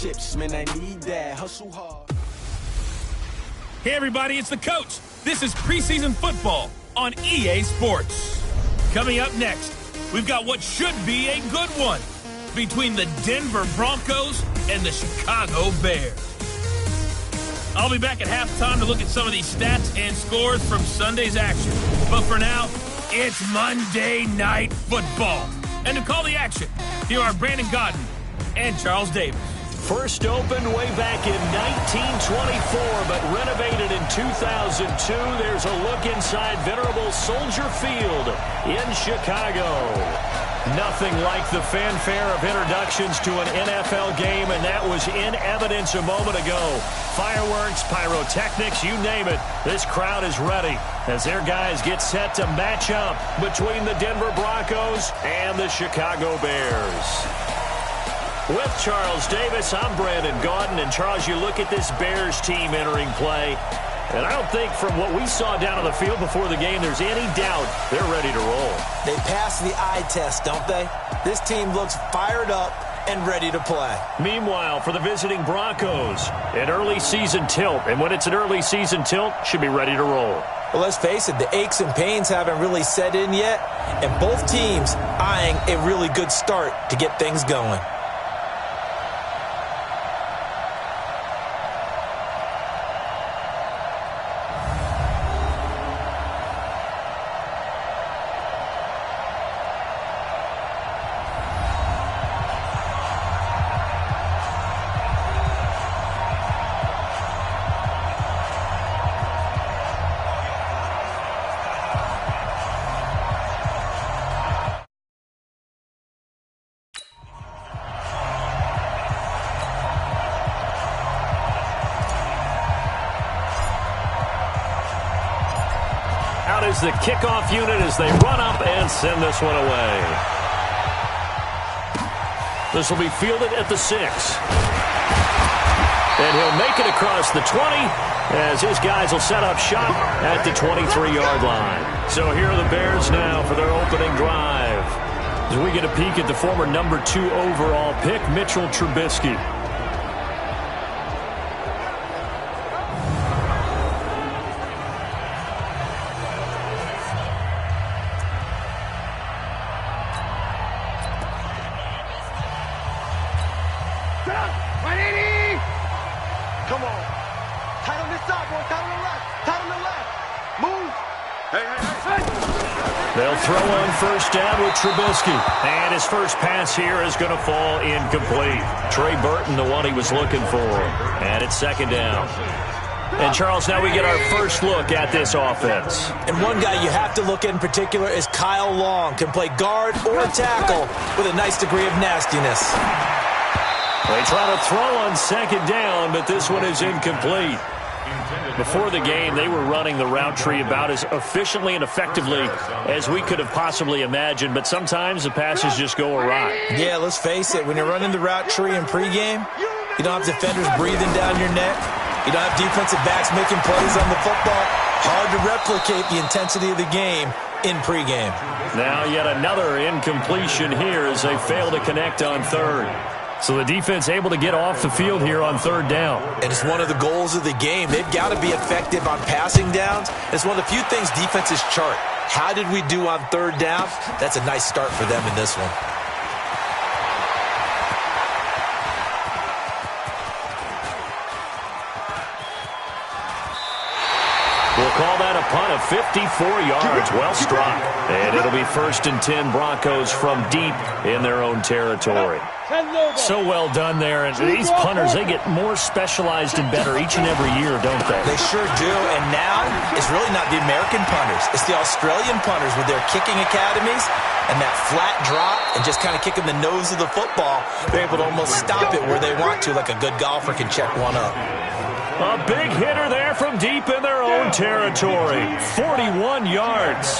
chips, man, I need that. Hustle hard. Hey, everybody, it's the coach. This is preseason football on EA Sports. Coming up next, we've got what should be a good one between the Denver Broncos and the Chicago Bears. I'll be back at halftime to look at some of these stats and scores from Sunday's action. But for now, it's Monday Night Football. And to call the action, here are Brandon Godden and Charles Davis. First opened way back in 1924, but renovated in 2002. There's a look inside venerable Soldier Field in Chicago. Nothing like the fanfare of introductions to an NFL game, and that was in evidence a moment ago. Fireworks, pyrotechnics, you name it. This crowd is ready as their guys get set to match up between the Denver Broncos and the Chicago Bears. With Charles Davis, I'm Brandon Gaudin. And Charles, you look at this Bears team entering play, and I don't think from what we saw down on the field before the game there's any doubt they're ready to roll. They passed the eye test, don't they? This team looks fired up and ready to play. Meanwhile, for the visiting Broncos, an early season tilt. And when it's an early season tilt, should be ready to roll. Well, let's face it, the aches and pains haven't really set in yet, and both teams eyeing a really good start to get things going. Is the kickoff unit as they run up and send this one away. This will be fielded at the 6. And he'll make it across the 20 as his guys will set up shop at the 23-yard line. So here are the Bears now for their opening drive. As we get a peek at the former number 2 overall pick, Mitchell Trubisky. Come on. Tight on this side, boy. Tight on the left. Tight on the left. Move. Hey. They'll throw on first down with Trubisky. And his first pass here is going to fall incomplete. Trey Burton, the one he was looking for. And it's second down. And, Charles, now we get our first look at this offense. And one guy you have to look at in particular is Kyle Long. Can play guard or tackle with a nice degree of nastiness. They try to throw on second down, but this one is incomplete. Before the game, they were running the route tree about as efficiently and effectively as we could have possibly imagined, but sometimes the passes just go awry. Yeah, let's face it. When you're running the route tree in pregame, you don't have defenders breathing down your neck. You don't have defensive backs making plays on the football. Hard to replicate the intensity of the game in pregame. Now yet another incompletion here as they fail to connect on third. So the defense able to get off the field here on third down. And it's one of the goals of the game. They've got to be effective on passing downs. It's one of the few things defenses chart. How did we do on third down? That's a nice start for them in this one. We'll call that a punt of 54 yards. Well struck. And it'll be 1st and 10 Broncos from deep in their own territory. So well done there. And these punters, they get more specialized and better each and every year, don't they? They sure do. And now it's really not the American punters. It's the Australian punters with their kicking academies and that flat drop and just kind of kicking the nose of the football. They're able to almost stop it where they want to, like a good golfer can check one up. A big hitter there from deep in their own territory. 41 yards.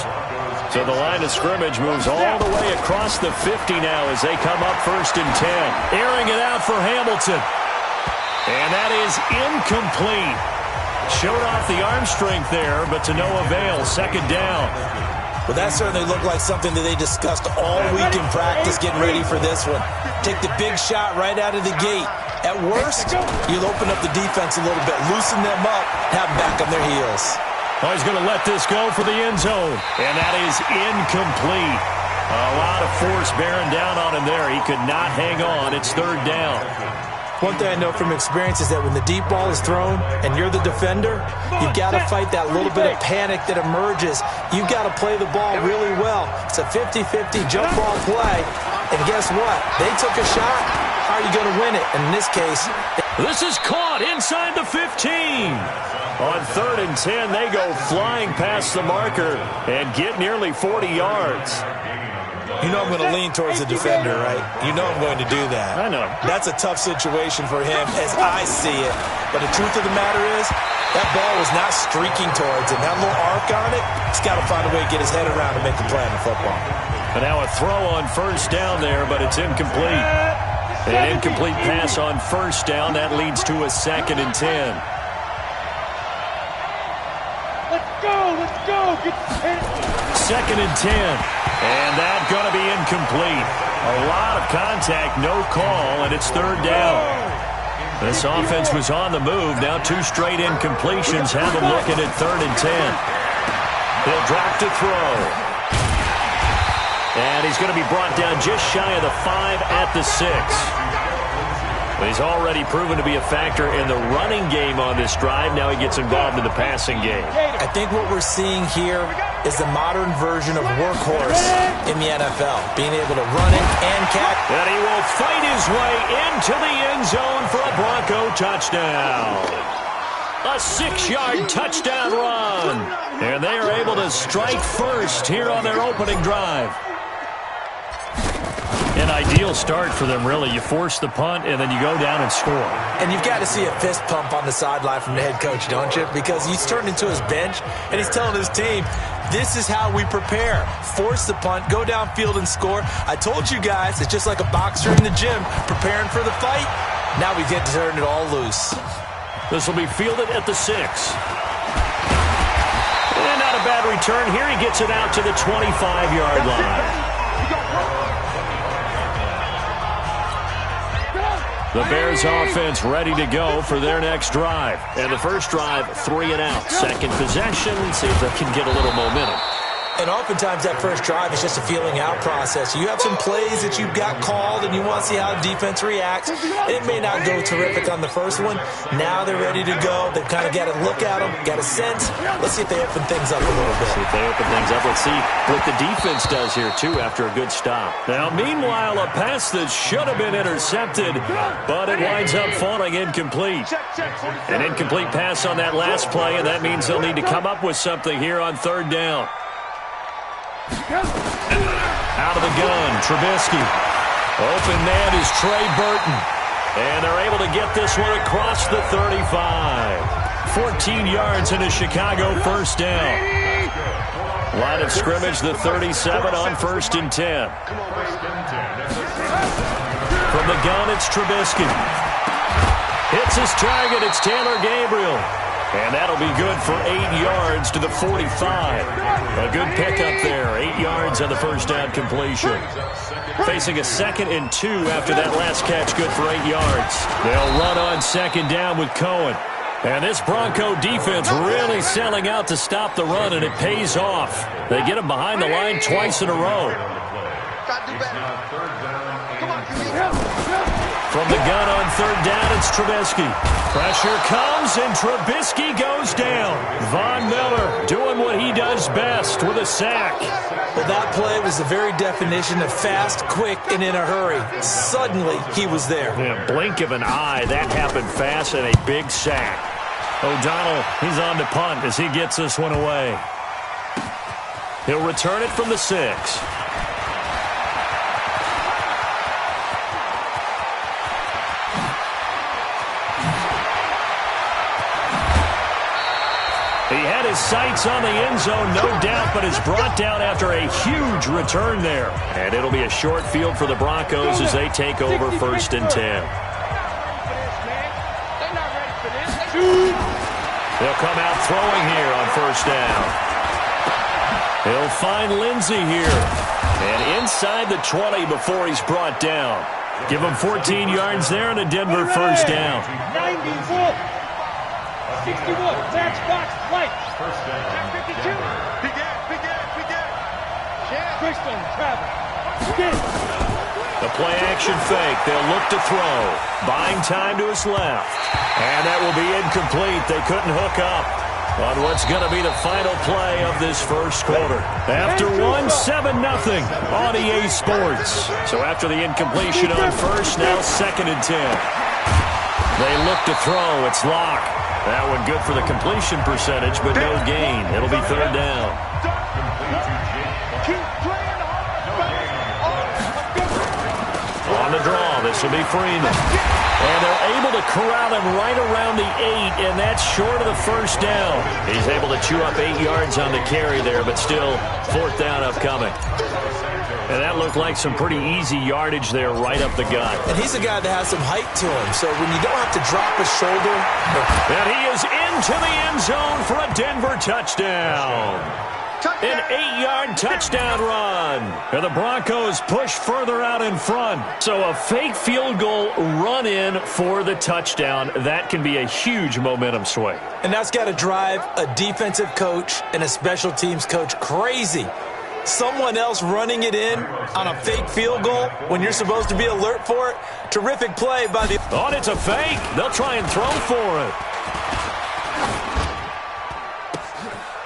So the line of scrimmage moves all the way across the 50 now as they come up 1st and 10. Airing it out for Hamilton. And that is incomplete. Showed off the arm strength there, but to no avail. Second down. Well, that certainly looked like something that they discussed all week in practice getting ready for this one. Take the big shot right out of the gate. At worst, you'll open up the defense a little bit, loosen them up, have them back on their heels. Oh, he's going to let this go for the end zone. And that is incomplete. A lot of force bearing down on him there. He could not hang on. It's third down. One thing I know from experience is that when the deep ball is thrown and you're the defender, you've got to fight that little bit of panic that emerges. You've got to play the ball really well. It's a 50-50 jump ball play. And guess what? They took a shot. How are you going to win it? And in this case, this is caught inside the 15. On 3rd and 10, they go flying past the marker and get nearly 40 yards. you know I'm going to lean towards the defender, right? You know I'm going to do that. I know. That's a tough situation for him as I see it. But the truth of the matter is, that ball was not streaking towards him. That little arc on it, he's got to find a way to get his head around and make a play in the football. And now a throw on first down there, but it's incomplete. An incomplete pass on first down. That leads to a 2nd and 10. Let's go, let's go. Get 2nd and 10. And that's going to be incomplete. A lot of contact, no call, and it's third down. This offense was on the move. Now 2 straight incompletions have them looking at 3rd and 10. He'll drop to throw. And he's going to be brought down just shy of the 5 at the 6. He's already proven to be a factor in the running game on this drive. Now he gets involved in the passing game. I think what we're seeing here is the modern version of workhorse in the NFL, being able to run it and catch. And he will fight his way into the end zone for a Bronco touchdown. A 6-yard touchdown run. And they are able to strike first here on their opening drive. An ideal start for them, really. You force the punt, and then you go down and score. And you've got to see a fist pump on the sideline from the head coach, don't you? Because he's turned into his bench, and he's telling his team, this is how we prepare. Force the punt, go downfield and score. I told you guys, it's just like a boxer in the gym preparing for the fight. Now we get to turn it all loose. This will be fielded at the 6. And not a bad return here. He gets it out to the 25-yard line. The Bears offense ready to go for their next drive. And the first drive, 3 and out. Second possession, see if they can get a little momentum. And oftentimes that first drive is just a feeling out process. You have some plays that you've got called and you want to see how the defense reacts. It may not go terrific on the first one. Now they're ready to go. They've kind of got to look at them, got a sense. Let's see if they open things up a little bit. See if they open things up. Let's see what the defense does here, too, after a good stop. Now, meanwhile, a pass that should have been intercepted, but it winds up falling incomplete. An incomplete pass on that last play, and that means they'll need to come up with something here on third down. Out of the gun, Trubisky. Open man is Trey Burton. And they're able to get this one across the 35. 14 yards in a Chicago first down. Line of scrimmage, the 37 on 1st and 10. From the gun, it's Trubisky. Hits his target, it's Taylor Gabriel. And that'll be good for 8 yards to the 45. A good pickup there. 8 yards on the first down completion. Facing a 2nd and 2 after that last catch, good for 8 yards. They'll run on 2nd down with Cohen. And this Bronco defense really selling out to stop the run, and it pays off. They get him behind the line twice in a row. From the gun on 3rd down, it's Trubisky. Pressure comes, and Trubisky goes down. Von Miller doing what he does best with a sack. Well, that play was the very definition of fast, quick, and in a hurry. Suddenly, he was there. Yeah, blink of an eye, that happened fast, and a big sack. O'Donnell, he's on to punt as he gets this one away. He'll return it from the 6. He had his sights on the end zone, no doubt, but is brought down after a huge return there. And it'll be a short field for the Broncos as they take over 1st and 10. They'll come out throwing here on 1st down. He'll find Lindsey here. And inside the 20 before he's brought down. Give them 14 yards there and a Denver first down. 91. 61. Matchbox light. First down. 52. Begin. Crystal travel. Begin. The play action fake. They'll look to throw. Buying time to his left. And that will be incomplete. They couldn't hook up on what's going to be the final play of this first quarter. After 1, 7-0 on EA Sports. So after the incompletion on first, now 2nd and 10. They look to throw. It's Locke. That one good for the completion percentage, but no gain. It'll be 3rd down. On the draw, this will be Freeman. And they're able to corral him right around the 8, and that's short of the first down. He's able to chew up 8 yards on the carry there, but still 4th down upcoming. And that looked like some pretty easy yardage there right up the gut. And he's a guy that has some height to him, so when you don't have to drop his shoulder. And he is into the end zone for a Denver touchdown. An 8-yard touchdown run. And the Broncos push further out in front. So a fake field goal run in for the touchdown. That can be a huge momentum swing. And that's got to drive a defensive coach and a special teams coach crazy. Someone else running it in on a fake field goal when you're supposed to be alert for it. Terrific play by the... Oh, it's a fake. They'll try and throw for it.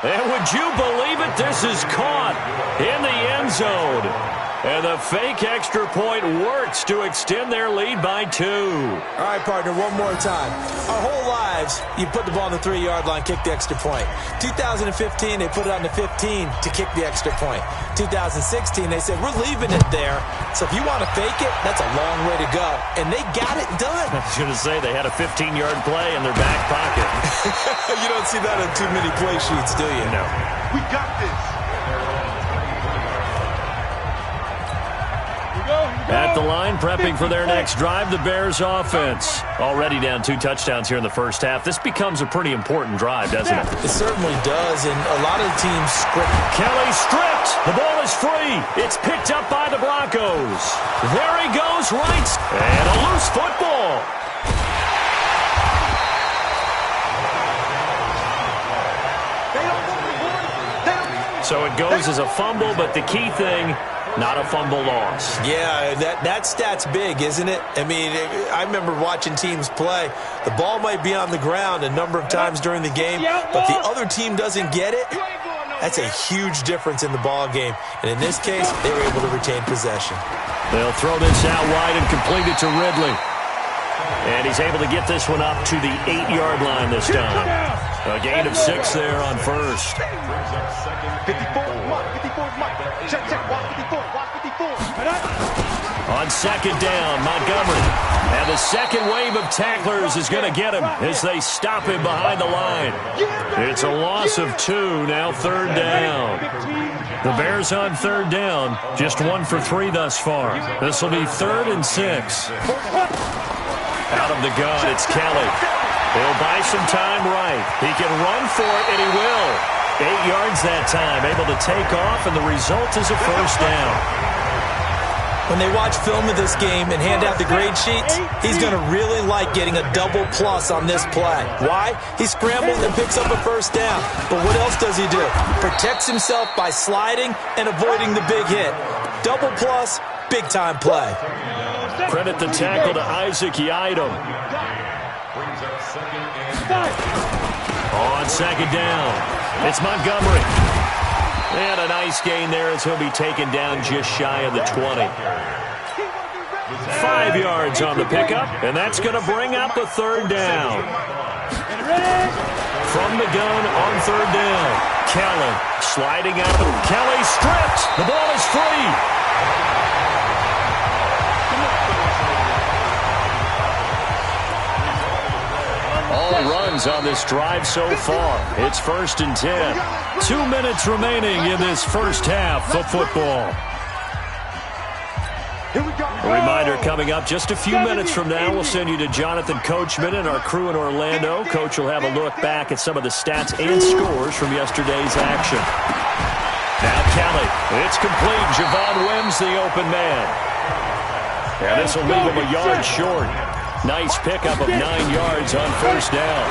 And would you believe it? This is caught in the end zone. And the fake extra point works to extend their lead by 2. All right, partner, one more time. Our whole lives, you put the ball on the 3-yard line, kick the extra point. 2015, they put it on the 15 to kick the extra point. 2016, they said, we're leaving it there. So if you want to fake it, that's a long way to go. And they got it done. I was going to say, they had a 15-yard play in their back pocket. You don't see that on too many play sheets, do you? No. We got this. At the line, prepping for their next drive, the Bears offense. Already down 2 touchdowns here in the first half. This becomes a pretty important drive, doesn't it? It certainly does, and a lot of the teams script. Kelly stripped. The ball is free. It's picked up by the Broncos. There he goes, right. And a loose football. So it goes as a fumble, but the key thing, not a fumble loss. Yeah, that stat's big, isn't it? I mean, I remember watching teams play. The ball might be on the ground a number of times during the game, but the other team doesn't get it. That's a huge difference in the ball game. And in this case, they were able to retain possession. They'll throw this out wide and complete it to Ridley. And he's able to get this one up to the 8-yard line this time. A gain of 6 there on first. 54, Mike. 54, Mike. Check, watch 54, watch 54. On second down, Montgomery. And the second wave of tacklers is going to get him as they stop him behind the line. It's a loss of 2, now 3rd down. The Bears on 3rd down, just 1 for 3 thus far. This will be 3rd and 6. Out of the gun, it's Kelly. He'll buy some time right. He can run for it, and he will. 8 yards that time, able to take off, and the result is a first down. When they watch film of this game and hand out the grade sheets, he's going to really like getting a double plus on this play. Why? He scrambles and picks up a first down. But what else does he do? Protects himself by sliding and avoiding the big hit. Double plus, big-time play. Credit the tackle to Isaac Yiadom. On second down, it's Montgomery. And a nice gain there as he'll be taken down just shy of the 20. 5 yards on the pickup, and that's going to bring up a 3rd down. From the gun on 3rd down, Kelly sliding out. Kelly stripped. The ball is free. All runs on this drive so far. It's 1st and 10. 2 minutes remaining in this first half of football. A reminder coming up just a few minutes from now, we'll send you to Jonathan Coachman and our crew in Orlando. Coach will have a look back at some of the stats and scores from yesterday's action. Now Kelly, it's complete. Javon Wims, the open man. And this will leave him a yard short. Nice pickup of 9 yards on first down.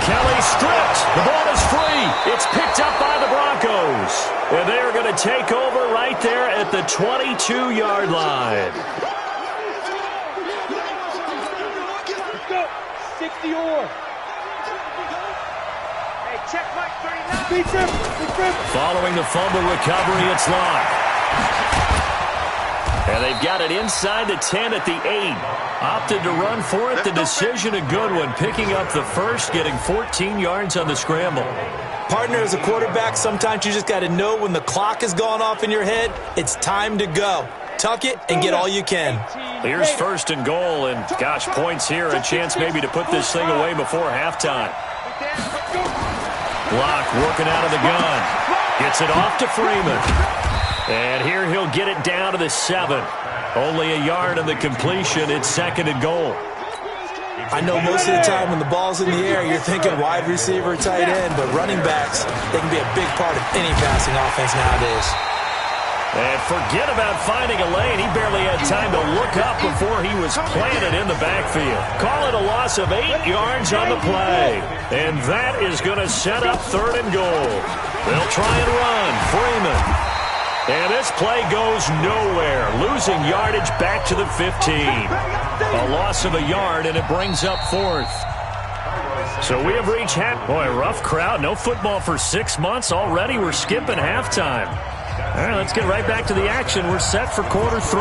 Kelly stripped. The ball is free. It's picked up by the Broncos. And they are going to take over right there at the 22-yard line. Let's go. 60 or. Hey, check Mike 39. Big trip. Following the fumble recovery, it's Locke. And they've got it inside the 10 at the 8. Opted to run for it. The decision a good one. Picking up the first, getting 14 yards on the scramble. Partner, as a quarterback, sometimes you just got to know when the clock has gone off in your head, it's time to go. Tuck it and get all you can. Here's first and goal, and gosh, points here. A chance maybe to put this thing away before halftime. Locke working out of the gun. Gets it off to Freeman. And here he'll get it down to the 7. Only a yard on the completion. It's second and goal. I know most of the time when the ball's in the air, you're thinking wide receiver, tight end, but running backs, they can be a big part of any passing offense nowadays. And forget about finding a lane. He barely had time to look up before he was planted in the backfield. Call it a loss of 8 yards on the play. And that is going to set up third and goal. They'll try and run. Freeman. And this play goes nowhere. Losing yardage back to the 15. A loss of a yard, and it brings up fourth. So we have reached half. Boy, rough crowd. No football for 6 months. Already we're skipping halftime. All right, let's get right back to the action. We're set for quarter 3.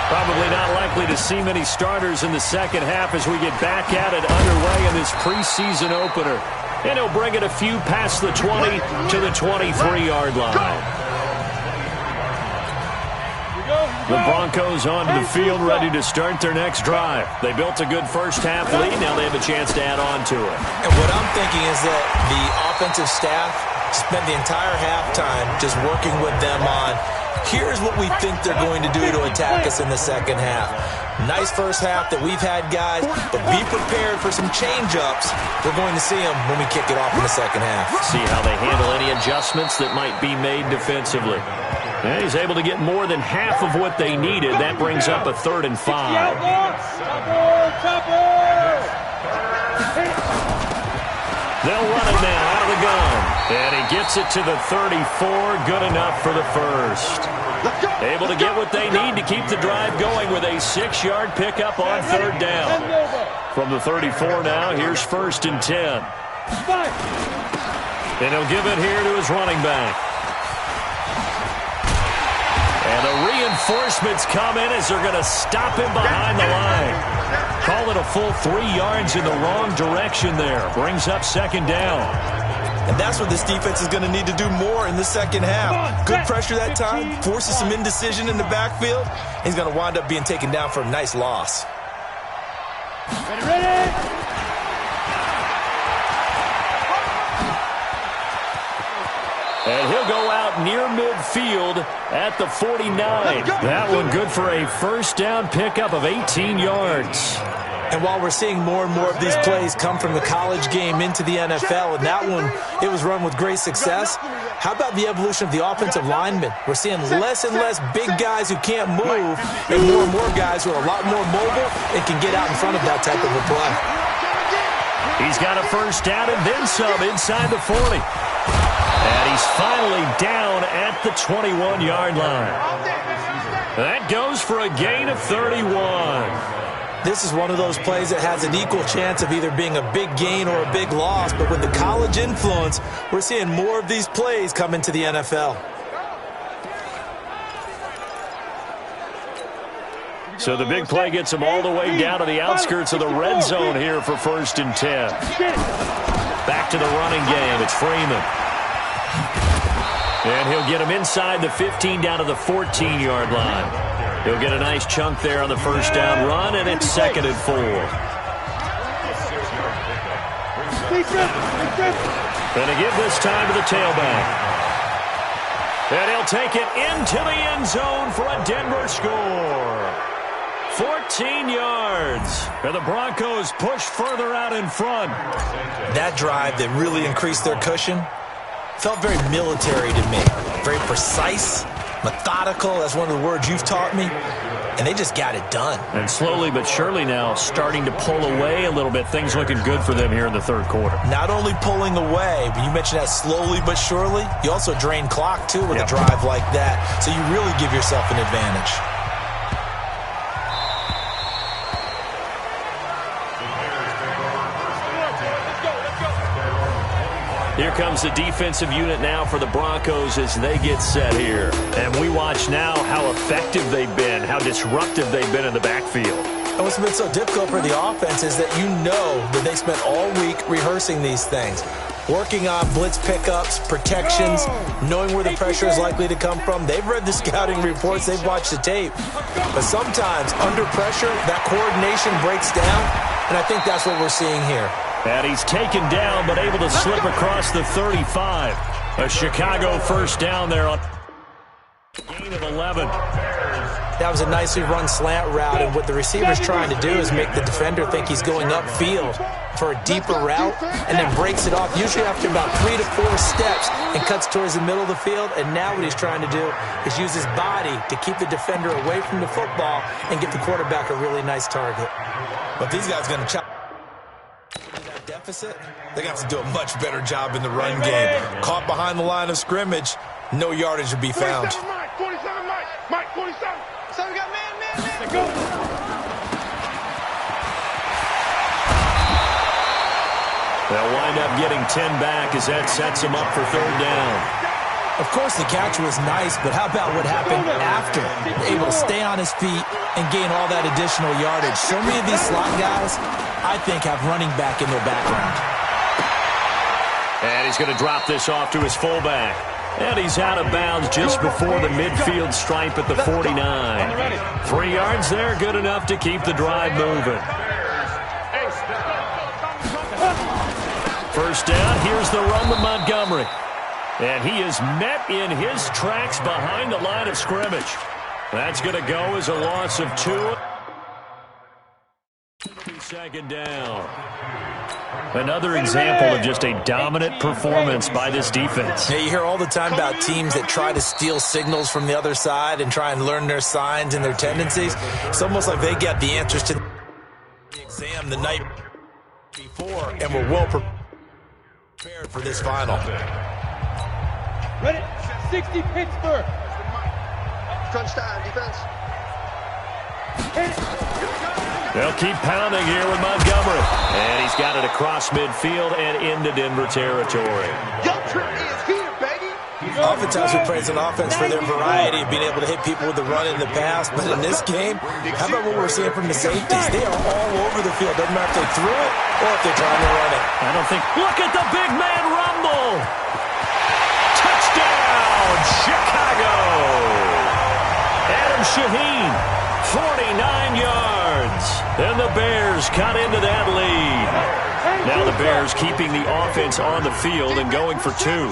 Probably not likely to see many starters in the second half as we get back at it underway in this preseason opener. And he'll bring it a few past the 20 to the 23-yard line. The Broncos onto the field ready to start their next drive. They built a good first-half lead. Now they have a chance to add on to it. And what I'm thinking is that the offensive staff spent the entire halftime just working with them on, here's what we think they're going to do to attack us in the second half. Nice first half that we've had, guys, but be prepared for some change-ups. We're going to see them when we kick it off in the second half. See how they handle any adjustments that might be made defensively. And he's able to get more than half of what they needed. That brings up a 3rd and 5. They'll run it now out of the gun. And he gets it to the 34. Good enough for the first. Able to get what they need to keep the drive going with a 6-yard pickup on 3rd down. From the 34 now, here's 1st and 10. And he'll give it here to his running back. And the reinforcements come in as they're going to stop him behind the line. Call it a full 3 yards in the wrong direction there. Brings up 2nd down. And that's what this defense is going to need to do more in the second half. Good pressure that time, forces some indecision in the backfield. He's going to wind up being taken down for a nice loss. Ready? And he'll go out near midfield at the 49. That one good for a first down pickup of 18 yards. And while we're seeing more and more of these plays come from the college game into the NFL, and that one, it was run with great success, how about the evolution of the offensive linemen? We're seeing less and less big guys who can't move and more guys who are a lot more mobile and can get out in front of that type of a play. He's got a first down and then some inside the 40. And he's finally down at the 21-yard line. That goes for a gain of 31. This is one of those plays that has an equal chance of either being a big gain or a big loss, but with the college influence, we're seeing more of these plays come into the NFL. So the big play gets him all the way down to the outskirts of the red zone here for 1st and 10. Back to the running game. It's Freeman. And he'll get him inside the 15 down to the 14-yard line. He'll get a nice chunk there on the first down run, and it's 2nd and 4. And to give this time to the tailback. And he'll take it into the end zone for a Denver score. 14 yards. And the Broncos push further out in front. That drive that really increased their cushion, Felt very military to me. Very precise, methodical. That's one of the words you've taught me. And they just got it done. And slowly but surely now starting to pull away a little bit. Things looking good for them here in the third quarter. Not only pulling away, but you mentioned that slowly but surely. You also drain clock, too, with a drive like that. So you really give yourself an advantage. Here comes the defensive unit now for the Broncos as they get set here. And we watch now how effective they've been, how disruptive they've been in the backfield. And what's been so difficult for the offense is that you know that they spent all week rehearsing these things, working on blitz pickups, protections, knowing where the pressure is likely to come from. They've read the scouting reports. They've watched the tape. But sometimes, under pressure, that coordination breaks down, and I think that's what we're seeing here. And he's taken down, but able to slip across the 35. A Chicago first down there on gain of 11. That was a nicely run slant route, and what the receiver's trying to do is make the defender think he's going upfield for a deeper route, and then breaks it off, usually after about 3 to 4 steps, and cuts towards the middle of the field. And now what he's trying to do is use his body to keep the defender away from the football and get the quarterback a really nice target. But these guys are going to chop that deficit. They're going to have to do a much better job in the run game. Caught behind the line of scrimmage, no yardage would be found. 47 Mike, 47. So we got man. Let's go. They'll wind up getting 10 back as that sets them up for third down. Of course, the catch was nice, but how about what happened after? Able to stay on his feet and gain all that additional yardage. So many of these slot guys, I think, have running back in their background. And he's going to drop this off to his fullback. And he's out of bounds just before the midfield stripe at the 49. 3 yards there, good enough to keep the drive moving. First down, here's the run to Montgomery. And he is met in his tracks behind the line of scrimmage. That's going to go as a loss of 2. Second down. Another example of just a dominant performance by this defense. Yeah, you hear all the time about teams that try to steal signals from the other side and try and learn their signs and their tendencies. It's almost like they get the answers to the exam the night before, and we're well prepared for this final. Ready? 60 Pittsburgh. Crunch time, defense. They'll keep pounding here with Montgomery. And he's got it across midfield and into Denver territory. Your trip is here, baby. Oftentimes we praise an offense for their variety of being able to hit people with the run in the pass. But in this game, how about what we're seeing from the safeties? They are all over the field. Doesn't matter if they threw it or if they're trying to run it. I don't think. Look at the big man rumble. Touchdown, Chicago. Adam Shaheen, 49 yards. And the Bears cut into that lead. Now the Bears keeping the offense on the field and going for 2.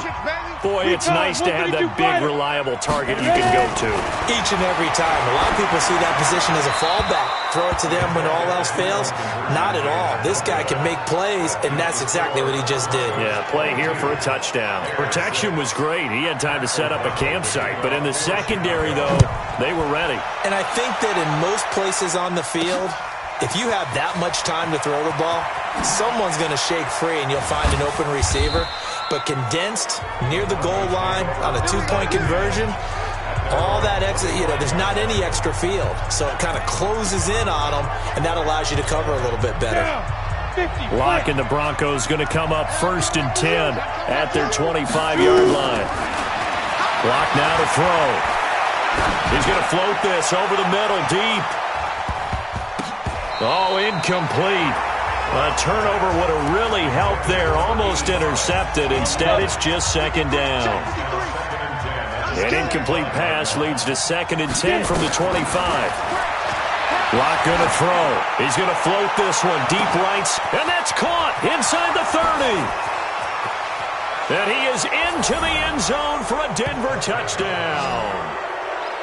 Boy, it's nice to have that big, reliable target you can go to. Each and every time. A lot of people see that position as a fallback. Throw it to them when all else fails. Not at all. This guy can make plays, and that's exactly what he just did. Yeah, play here for a touchdown. Protection was great. He had time to set up a campsite. But in the secondary, though, they were ready. And I think that in most places on the field, if you have that much time to throw the ball, someone's going to shake free and you'll find an open receiver. But condensed near the goal line on a 2-point conversion, all that extra, there's not any extra field. So it kind of closes in on them, and that allows you to cover a little bit better. Lock and the Broncos going to come up 1st and 10 at their 25-yard line. Lock now to throw. He's going to float this over the middle deep. Oh, incomplete. A turnover would have really helped there. Almost intercepted. Instead, it's just 2nd down. An incomplete pass leads to 2nd and 10 from the 25. Lock going to throw. He's going to float this one deep right. And that's caught inside the 30. And he is into the end zone for a Denver touchdown.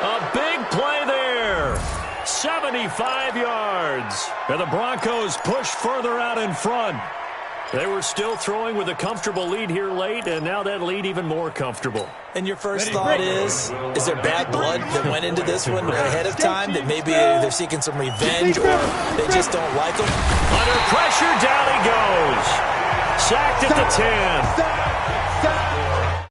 A big play there. 75 yards. And the Broncos push further out in front. They were still throwing with a comfortable lead here late, and now that lead even more comfortable. And your first thought is there bad blood that went into this one ahead of time, that maybe they're seeking some revenge or they just don't like him? Under pressure, down he goes. Sacked at the 10.